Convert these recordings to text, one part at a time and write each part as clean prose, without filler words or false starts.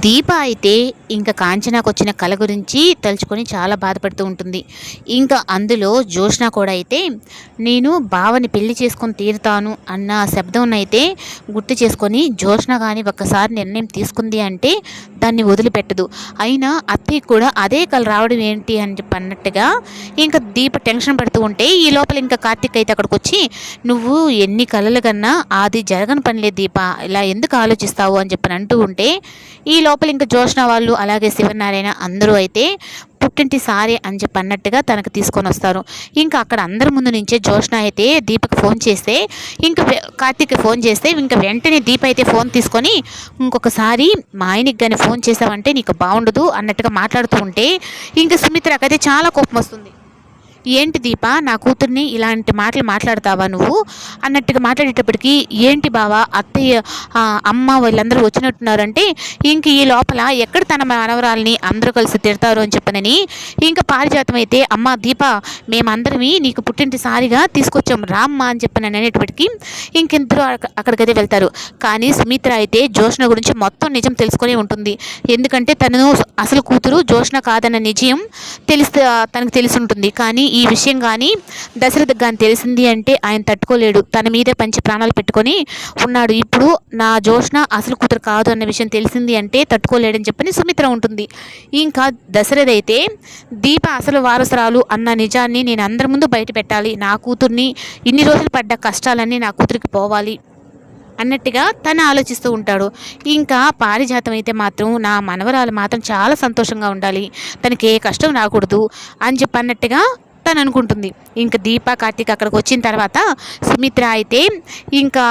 దీప అయితే ఇంకా కాంచనాకొచ్చిన కల గురించి తలుచుకొని చాలా బాధపడుతూ ఉంటుంది. ఇంకా అందులో జోష్న కూడా అయితే నేను బావని పెళ్లి చేసుకొని తీరుతాను అన్న శబ్దంనైతే గుర్తు చేసుకొని జోష్న కానీ ఒక్కసారి నిర్ణయం తీసుకుంది అంటే దాన్ని వదిలిపెట్టదు. అయినా అత్తయ్య కూడా అదే కల రావడం ఏంటి అని చెప్పి అన్నట్టుగా ఇంకా దీప టెన్షన్ పడుతూ ఉంటే ఈ లోపల ఇంకా కార్తీక్ అయితే అక్కడికి వచ్చి నువ్వు ఎన్ని కలలు కన్నా అది జరగని పనిలేదు దీప, ఇలా ఎందుకు ఆలోచిస్తావు అని చెప్పని అంటూ ఉంటే ఈ లోపల ఇంకా జోష్న వాళ్ళు అలాగే శివనారాయణ అందరూ అయితే పుట్టింటి సారీ అని చెప్పి అన్నట్టుగా తనకు తీసుకొని వస్తారు. ఇంకా అక్కడ అందరి ముందు నుంచే జోష్న అయితే దీపకి ఫోన్ చేస్తే ఇంకా కార్తీక్కి ఫోన్ చేస్తే ఇంకా వెంటనే దీప అయితే ఫోన్ తీసుకొని ఇంకొకసారి మా ఆయనకి కానీ ఫోన్ చేసావంటే నీకు బాగుండదు అన్నట్టుగా మాట్లాడుతూ ఉంటే ఇంకా సుమిత్రకైతే చాలా కోపం వస్తుంది. ఏంటి దీప నా కూతుర్ని ఇలాంటి మాటలు మాట్లాడతావా నువ్వు అన్నట్టుగా మాట్లాడేటప్పటికి ఏంటి బావా అత్తయ్య అమ్మ వీళ్ళందరూ వచ్చినట్టున్నారంటే ఇంక ఈ లోపల ఎక్కడ తన మనవరాల్ని అందరూ కలిసి తిడతారు అని చెప్పనని ఇంకా పారిజాతం అయితే అమ్మ దీప మేమందరమీ నీకు పుట్టింటి సారిగా తీసుకొచ్చాం రామ్మ అని చెప్పని అనేటప్పటికీ ఇంకెందరూ అక్కడికైతే వెళ్తారు. కానీ సుమిత్ర అయితే జోష్న గురించి మొత్తం నిజం తెలుసుకొని ఉంటుంది. ఎందుకంటే తను అసలు కూతురు జోష్న కాదన్న నిజం తనకు తెలిసి ఉంటుంది. కానీ ఈ విషయం కానీ దశరథకు కానీ తెలిసింది అంటే ఆయన తట్టుకోలేడు, తన మీదే పంచి ప్రాణాలు పెట్టుకొని ఉన్నాడు. ఇప్పుడు నా జోష్న అసలు కూతురు కాదు అన్న విషయం తెలిసింది అంటే తట్టుకోలేడని చెప్పని సుమిత్ర ఉంటుంది. ఇంకా దశరథ అయితే దీప అసలు వారసురాలు అన్న నిజాన్ని నేను అందరి ముందు బయట పెట్టాలి, నా కూతుర్ని ఇన్ని రోజులు పడ్డ కష్టాలన్నీ నా కూతురికి పోవాలి అన్నట్టుగా తను ఆలోచిస్తూ ఉంటాడు. ఇంకా పారిజాతం అయితే మాత్రం నా మనవరాలు మాత్రం చాలా సంతోషంగా ఉండాలి, తనకి ఏ కష్టం రాకూడదు అని చెప్పి అన్నట్టుగా తను అనుకుంటుంది. ఇంకా దీప కార్తీక్ అక్కడికి వచ్చిన తర్వాత సుమిత్ర అయితే ఇంకా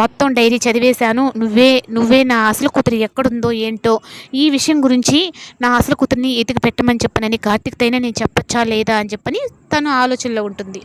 మొత్తం డైరీ చదివేశాను, నువ్వే నా అసలు కూతురు ఎక్కడుందో ఏంటో ఈ విషయం గురించి నా అసలు కూతురిని ఎతికి పెట్టమని చెప్పనని కార్తీక్ అయినా నేను చెప్పచ్చా లేదా అని చెప్పని తను ఆలోచనలో ఉంటుంది.